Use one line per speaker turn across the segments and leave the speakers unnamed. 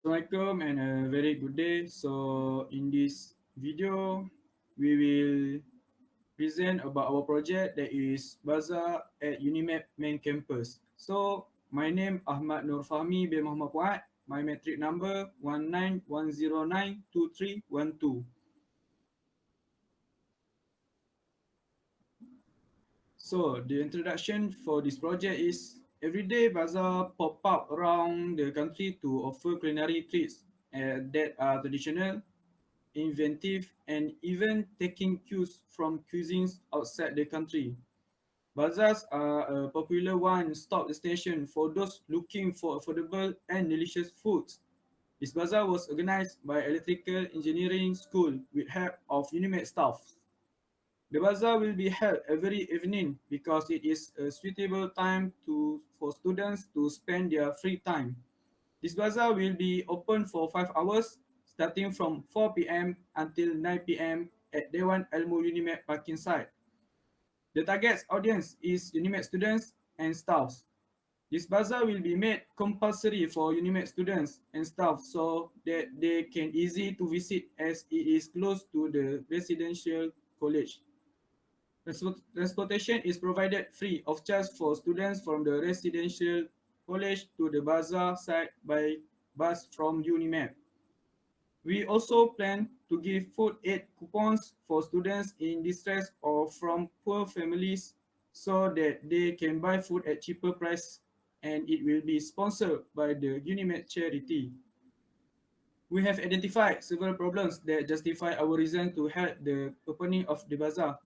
Assalamualaikum and a very good day. So in this video, we will present about our project that is Bazaar at Unimap main campus. So my name Ahmad Nur Fahmi bin Muhammad Fuad. My metric number 1910923112. So the introduction for this project is everyday bazaar pop up around the country to offer culinary treats that are traditional, inventive, and even taking cues from cuisines outside the country. Bazaars are a popular one-stop destination for those looking for affordable and delicious foods. This bazaar was organized by Electrical Engineering School with help of Unimap staff. The bazaar will be held every evening because it is a suitable time for students to spend their free time. This bazaar will be open for 5 hours, starting from 4 p.m. until 9 p.m. at Dewan Ilmu Unimap parking site. The target audience is Unimap students and staffs. This bazaar will be made compulsory for Unimap students and staff so that they can easy to visit as it is close to the residential college. Transportation is provided free of charge for students from the residential college to the bazaar site by bus from Unimap. We also plan to give food aid coupons for students in distress or from poor families so that they can buy food at cheaper price, and it will be sponsored by the Unimap charity. We have identified several problems that justify our reason to help the opening of the bazaar.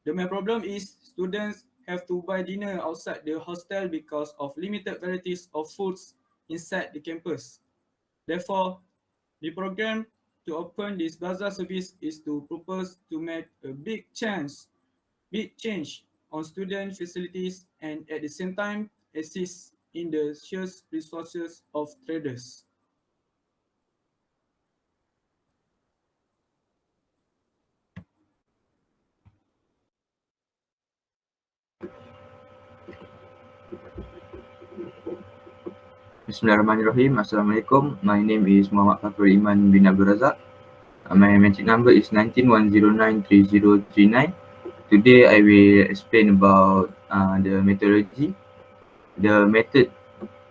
The main problem is students have to buy dinner outside the hostel because of limited varieties of foods inside the campus. Therefore, the program to open this bazaar service is to propose to make a big change on student facilities and at the same time assist in the shared resources of traders.
Bismillahirrahmanirrahim. Assalamualaikum. My name is Muhammad Fakhrul Iman bin Abdul Razak. My metric number is 1910930339. Today I will explain about the methodology. The method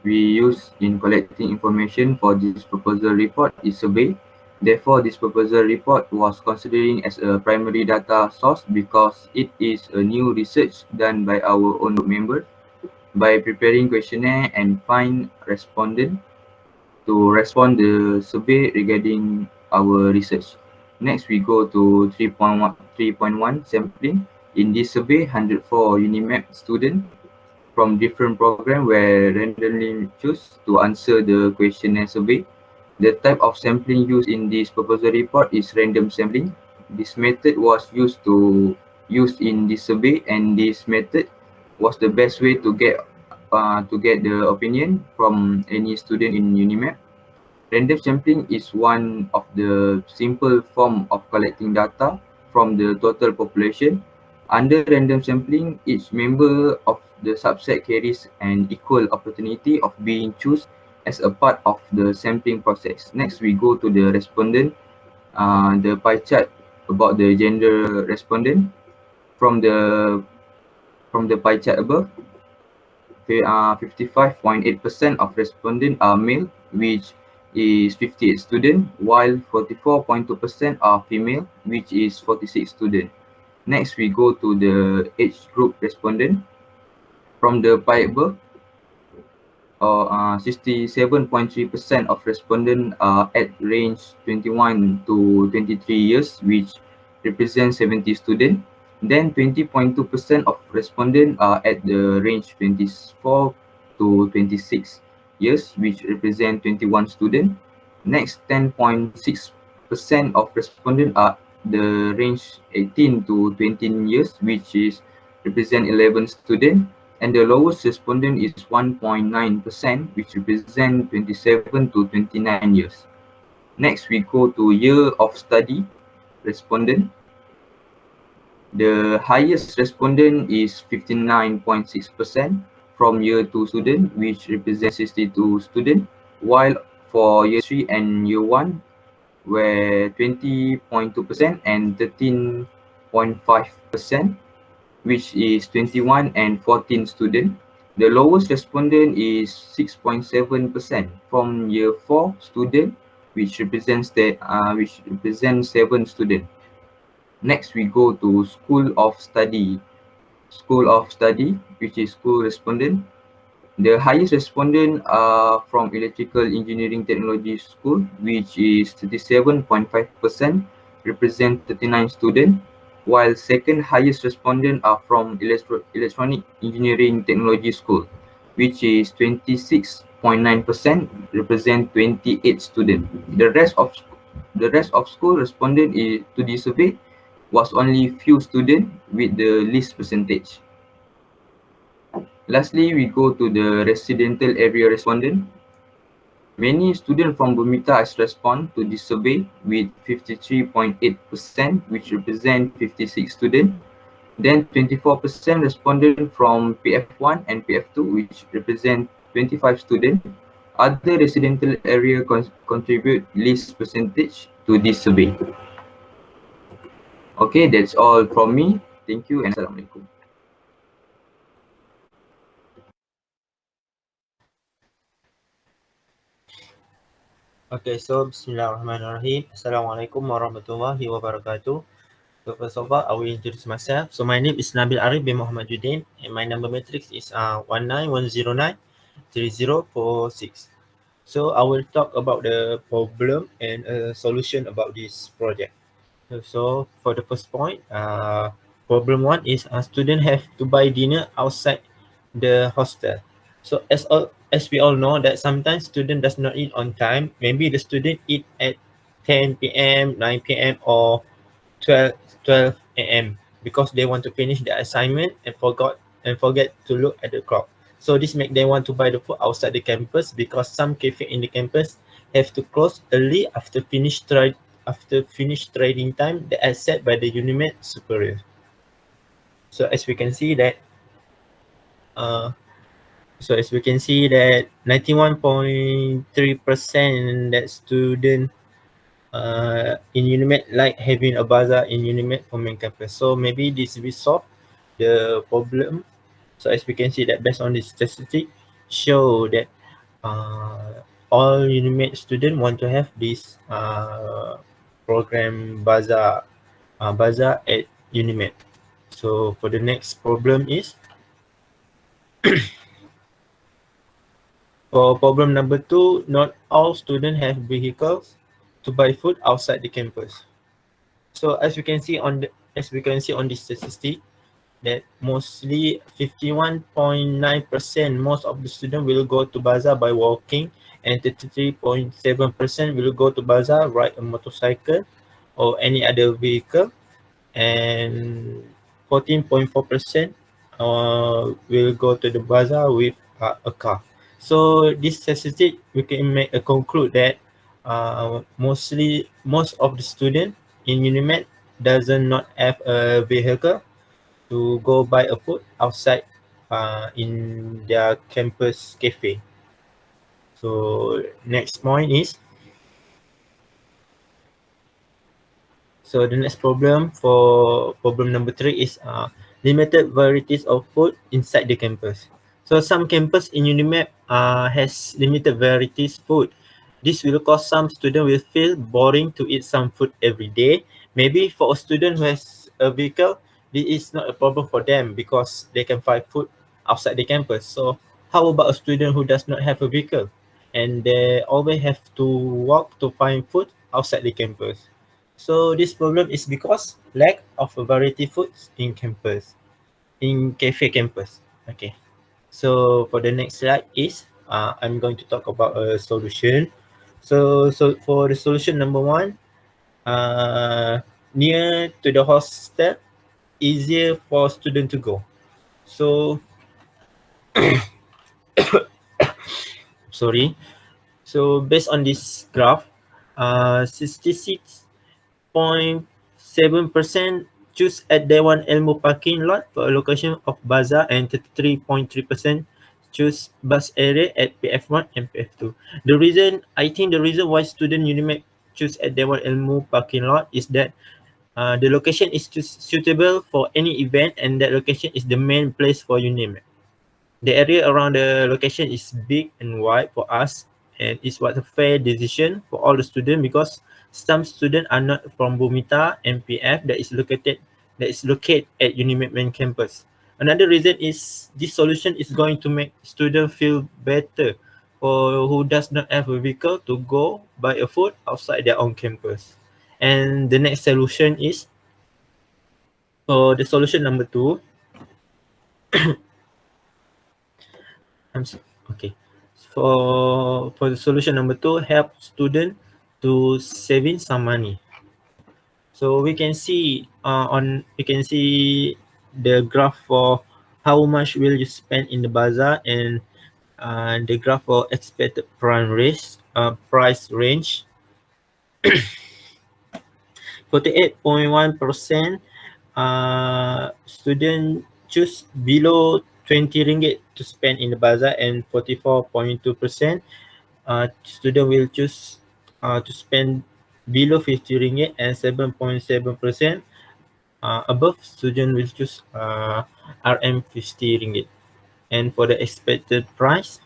we use in collecting information for this proposal report is survey. Therefore, this proposal report was considering as a primary data source because it is a new research done by our own members. By preparing questionnaire and find respondent to respond the survey regarding our research. Next, we go to 3.1 sampling. In this survey, 104 Unimap students from different programs were randomly chosen to answer the questionnaire survey. The type of sampling used in this proposal report is random sampling. This method was used in this survey, and this method was the best way to get the opinion from any student in Unimap. Random sampling is one of the simple form of collecting data from the total population. Under random sampling, each member of the subset carries an equal opportunity of being chosen as a part of the sampling process. Next, we go to the respondent. The pie chart about the gender respondent from the pie chart above. 55.8% of respondents are male, which is 58 students, while 44.2% are female, which is 46 students. Next, we go to the age group respondent. From the pie above, 67.3% of respondents are at range 21 to 23 years, which represents 70 students. Then 20.2% of respondents are at the range 24 to 26 years, which represent 21 students. Next, 10.6% of respondents are the range 18 to 20 years, which is represent 11 students. And the lowest respondent is 1.9%, which represent 27 to 29 years. Next, we go to year of study respondent. The highest respondent is 59.6% from year 2 student, which represents 62 students, while for year 3 and year 1 were 20.2% and 13.5%, which is 21 and 14 students. The lowest respondent is 6.7% from year 4 student, which represents 7 students. Next, we go to School of Study. School of Study, which is school respondent. The highest respondent are from Electrical Engineering Technology School, which is 37.5%, represent 39 students, while second highest respondent are from Electronic Engineering Technology School, which is 26.9%, represent 28 students. The rest of school respondent to the survey was only few students with the least percentage. Lastly, we go to the residential area respondent. Many students from Bumita has responded to this survey with 53.8%, which represent 56 students. Then 24% responded from PF1 and PF2, which represent 25 students. Other residential area contribute least percentage to this survey. Okay, that's all from me. Thank you and Assalamualaikum.
Okay, so Bismillahirrahmanirrahim. Assalamualaikum warahmatullahi wabarakatuh. So first of all, I will introduce myself. So my name is Nabil Arif bin Muhammaduddin and my number matrix is 191093046. So I will talk about the problem and a solution about this project. So for the first point, problem one is a student have to buy dinner outside the hostel. So as we all know that sometimes student does not eat on time. Maybe the student eat at 10 p.m., 9 p.m. or 12 a.m. because they want to finish the assignment and forget to look at the clock. So this make them want to buy the food outside the campus because some cafe in the campus have to close early after finish trading time that is set by the Unimap superior. So as we can see that uh, 91.3% that student in Unimap like having a bazaar in Unimap for main campus. So maybe this will solve the problem. So as we can see that based on this statistic show that all Unimap students want to have this program bazaar at Unimap. So for the next problem is for problem number 2, not all students have vehicles to buy food outside the campus. So as we can see on this statistic that mostly 51.9% most of the students will go to Bazaar by walking and 33.7% will go to Bazaar ride a motorcycle or any other vehicle, and 14.4% will go to the Bazaar with a car. So this statistic we can make a conclude that most of the student in Unimap doesn't not have a vehicle to go buy a food outside in their campus cafe. So next point is, so the next problem for problem number 3 is limited varieties of food inside the campus. So some campus in Unimap has limited varieties food. This will cause some student will feel boring to eat some food every day. Maybe for a student who has a vehicle, this is not a problem for them because they can find food outside the campus. So how about a student who does not have a vehicle and they always have to walk to find food outside the campus? So this problem is because lack of a variety foods in cafe campus. Okay. So for the next slide is I'm going to talk about a solution. So for the solution number 1, near to the hostel, easier for student to go. So sorry. So based on this graph, 66.7% choose at Dewan Ilmu parking lot for a location of Bazaar and 33.3% choose bus area at PF1 and PF2. The reason why student Unimap choose at Dewan Ilmu parking lot is that the location is suitable for any event, and that location is the main place for Unimap. The area around the location is big and wide for us, and it was a fair decision for all the students because some students are not from Bumita MPF that is located at Unimap main campus. Another reason is this solution is going to make students feel better or who does not have a vehicle to go buy a food outside their own campus. And the next solution is for the solution number two. I'm so, okay. For the solution number two, help student to saving some money. So we can see the graph for how much will you spend in the bazaar, and the graph for expected price range. 48.1% student choose below 20 ringgit to spend in the bazaar, and 44.2% student will choose to spend below 50 ringgit, and 7.7% above student will choose RM 50 ringgit. And for the expected price,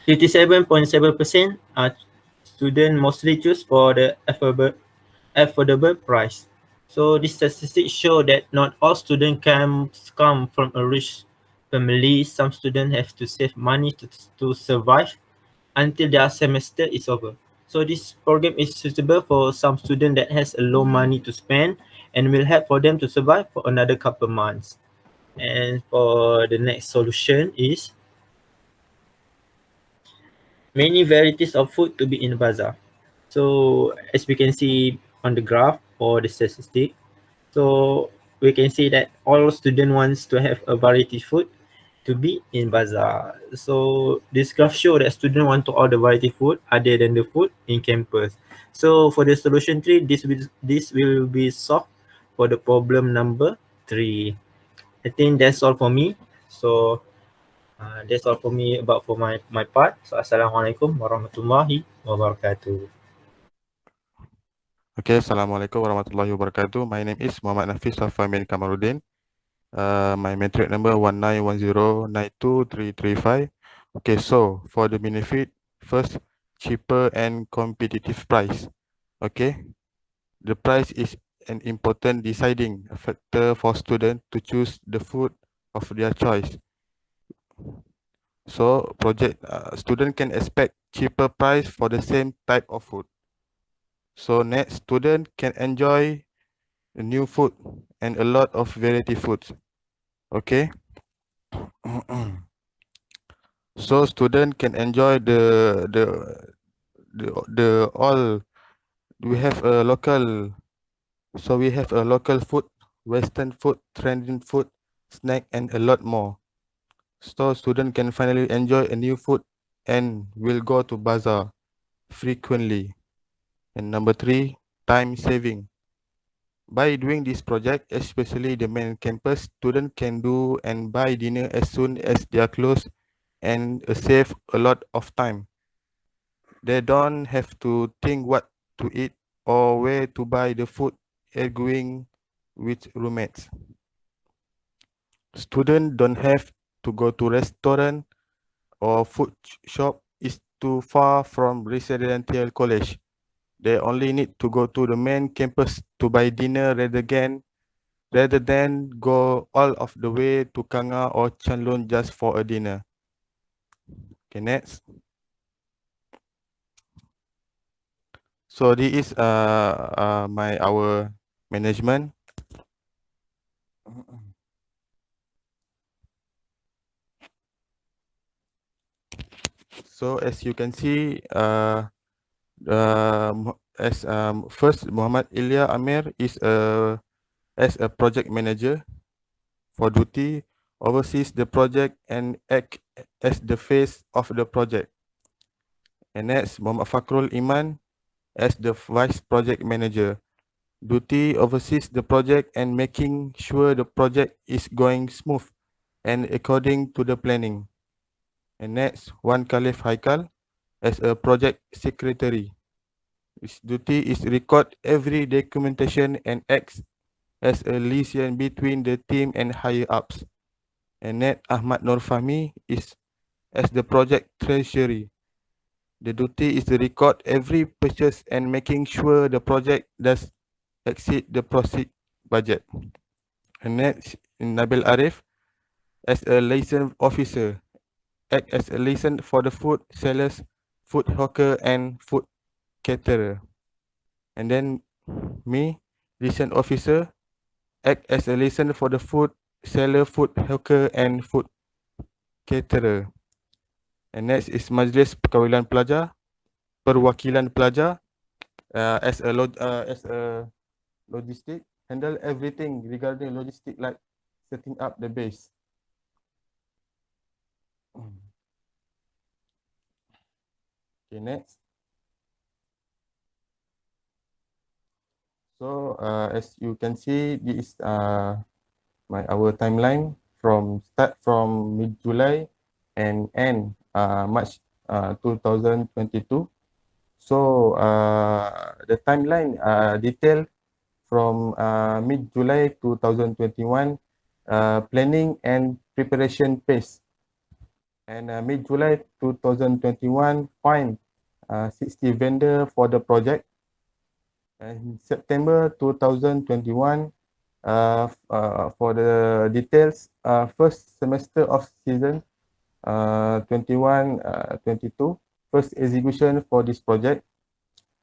57.7% student mostly choose for the affordable price. So these statistics show that not all students can come from a rich family. Some students have to save money to survive until their semester is over. So this program is suitable for some student that has a low money to spend and will help for them to survive for another couple months. And for the next solution is many varieties of food to be in the bazaar. So as we can see on the graph or the statistic, so we can see that all student wants to have a variety food to be in bazaar. So this graph show that student want to order variety food other than the food in campus. So for the solution 3, this will be solved for the problem number 3. I think that's all for me. So that's all for me about for my part. So assalamualaikum warahmatullahi wabarakatuh.
Okay, Assalamualaikum warahmatullahi wabarakatuh. My name is Muhammad Nafis Safamin Kamaruddin. My metric number 1910923335. Okay, so for the benefit, first, cheaper and competitive price. Okay, the price is an important deciding factor for students to choose the food of their choice. So student can expect cheaper price for the same type of food. So next, student can enjoy new food and a lot of variety foods. Okay. So student can enjoy the all. We have a local. So we have a local food, Western food, trending food, snack, and a lot more. So student can finally enjoy a new food and will go to bazaar frequently. And number 3, time saving. By doing this project, especially the main campus, students can do and buy dinner as soon as they are closed and save a lot of time. They don't have to think what to eat or where to buy the food arguing with roommates. Students don't have to go to restaurant or food shop is too far from residential college. They only need to go to the main campus to buy dinner rather than go all of the way to Kanga or Chanlun just for a dinner. Okay, next. So this is our management. So as you can see, first Muhammad Ilya Amir is as a project manager for duty, oversees the project and act as the face of the project. And next, Muhammad Fakrul Iman as the vice project manager. Duty oversees the project and making sure the project is going smooth and according to the planning. And next, one Khalif Haikal as a project secretary. His duty is record every documentation and acts as a liaison between the team and higher ups. And Net Ahmad Nur Fahmi is as the project treasury. The duty is to record every purchase and making sure the project does exceed the proceed budget. And next, Nabil Arif as a liaison officer, act as a liaison for the food sellers, food hawker and food caterer. And then me, liaison officer, act as a liaison for the food seller, food hawker and food caterer. And next is Majlis Perwakilan Pelajar, as a logistic, handle everything regarding logistic like setting up the base. Okay, next. So as you can see, this is our timeline from start from mid-July and end March 2022. So the timeline detail from mid-July 2021, planning and preparation phase. And mid-July 2021, find 60 vendor for the project. And September 2021, for the details, first semester of season 21-22, first execution for this project.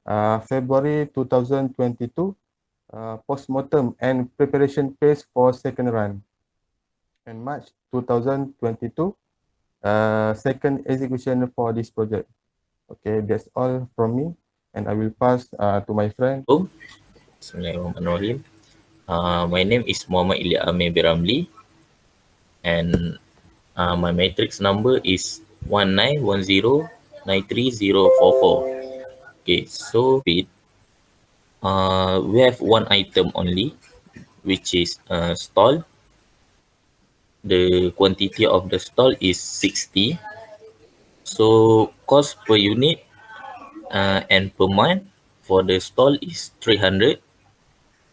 February 2022, post-mortem and preparation phase for second run. And March 2022, second execution for this project. Okay, that's all from me, and I will pass to my friend.
Bismillahirrahmanirrahim. My name is Muhammad Ilya Amir Biramli, and my matrix number is 1910930044. Okay, so we have one item only, which is stall. The quantity of the stall is 60. So cost per unit and per month for the stall is 300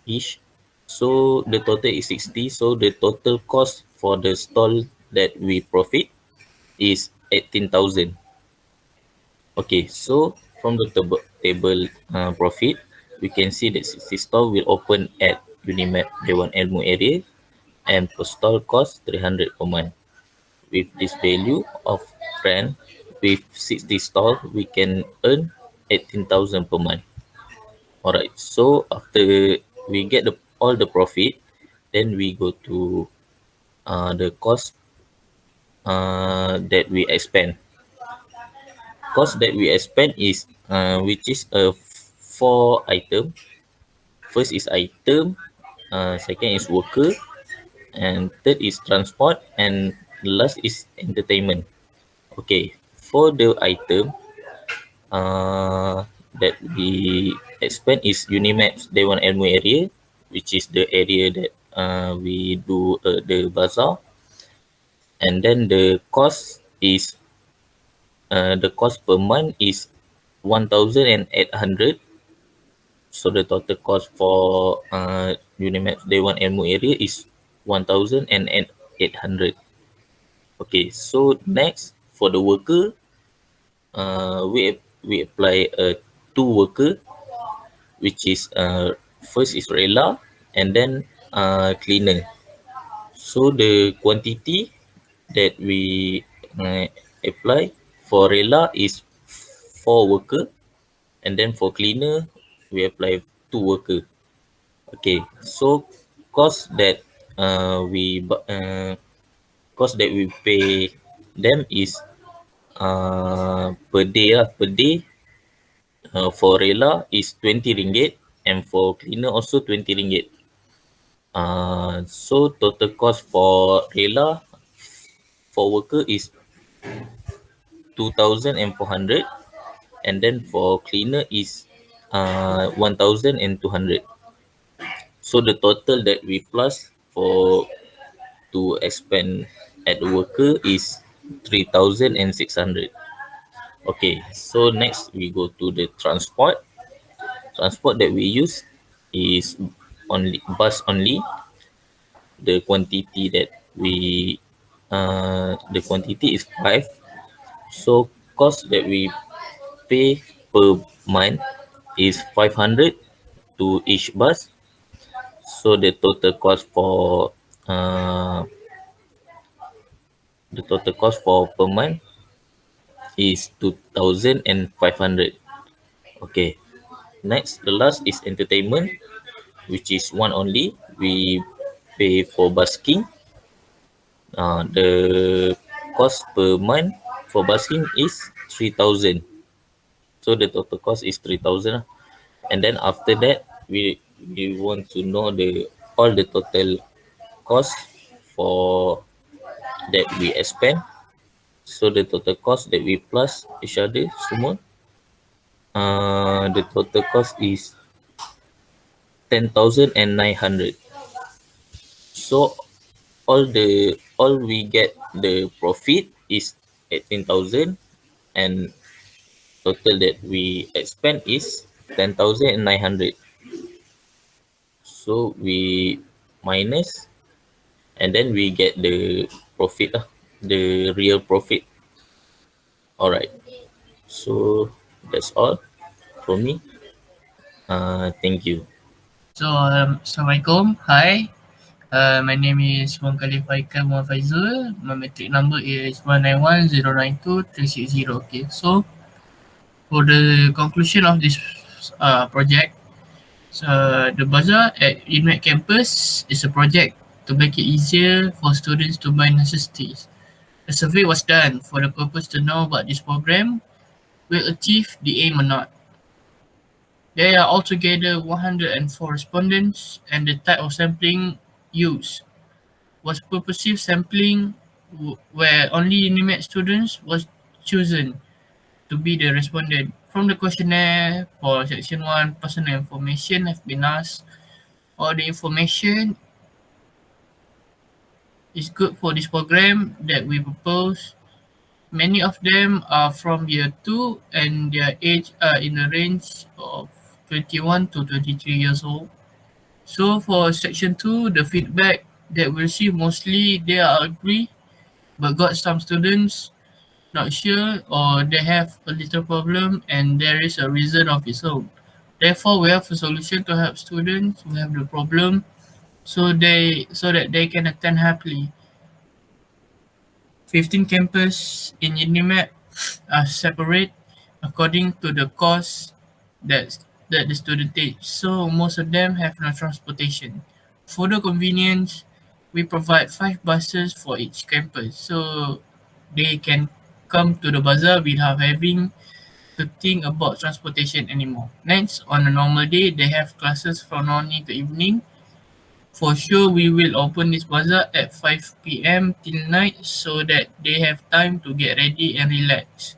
each. So the total is 60. So the total cost for the stall that we profit is 18,000. Okay, so from the table profit, we can see that 60 stall will open at Unimap Dewan Ilmu area and per stall cost 300 per month. With this value of rent, with 60 stall, we can earn 18,000 per month. Alright, so after we get all the profit, then we go to the cost that we expend. Cost that we expend is which is a 4 item. First is item, second is worker, and third is transport, and last is entertainment. Okay, for the item that we expend is Unimap's Dewan Ilmu area, which is the area that we do the bazaar. And then the cost is the cost per month is 1,800. So the total cost for Unimap's Dewan Ilmu area is 1,800. Okay, so next for the worker, we apply a 2 worker, which is first is rela and then cleaner. So the quantity that we apply for rela is 4 worker, and then for cleaner we apply 2 worker. Okay, so cost that cost that we pay them is per day per day. For rela is 20 ringgit, and for cleaner also 20 ringgit. So total cost for rela for worker is 2,400, and then for cleaner is 1,200. So the total that we plus for to expend at the worker is 3,600. Okay, so next we go to the transport. Transport that we use is only bus only. The quantity that we the quantity is 5. So cost that we pay per month is 500 to each bus. So uh, the total cost for per month is 2,500. Okay. Next, the last is entertainment, which is one only. We pay for busking. The cost per month for busking is 3,000. So the total cost is 3,000. And then after that, we want to know the all the total cost for that we expend. So the total cost that we plus each other semua, the total cost is 10,900. So all we get the profit is 18,000, and total that we expend is 10,900. So we minus, and then we get the profit, the real profit. All right. So that's all for me. Thank you.
So, Assalamualaikum. Hi. My name is Muhammad Faikal Muhammad Faizul. My metric number is 191092360. Okay. So, for the conclusion of this project, the Bazaar at Unimap campus is a project to make it easier for students to buy necessities. A survey was done for the purpose to know what this program will achieve the aim or not. There are altogether 104 respondents, and the type of sampling used was purposive sampling, where only Unimap students was chosen to be the respondent. From the questionnaire for section 1, personal information have been asked. All the information is good for this program that we propose. Many of them are from year 2 and their age are in the range of 21 to 23 years old. So for section 2, the feedback that we receive mostly they are agree, but got some students not sure or they have a little problem and there is a reason of its own. Therefore, we have a solution to help students who have the problem so that they can attend happily. 15 campus in Unimap are separate according to the course that the student takes. So most of them have no transportation. For the convenience, we provide 5 buses for each campus. So they can come to the bazaar without having to think about transportation anymore. Next, on a normal day, they have classes from morning to evening. For sure, we will open this bazaar at 5 p.m. till night so that they have time to get ready and relax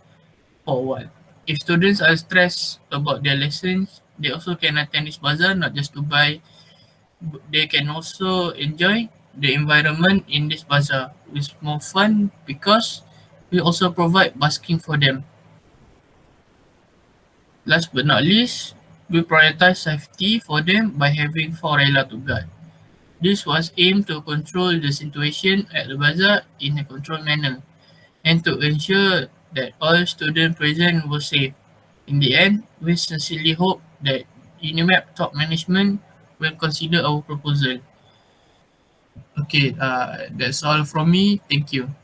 for a while. If students are stressed about their lessons, they also can attend this bazaar not just to buy, they can also enjoy the environment in this bazaar. It's more fun because we also provide busking for them. Last but not least, we prioritize safety for them by having 4 to guard. This was aimed to control the situation at the bazaar in a controlled manner and to ensure that all students present were safe. In the end, we sincerely hope that Unimap top management will consider our proposal. Okay, that's all from me. Thank you.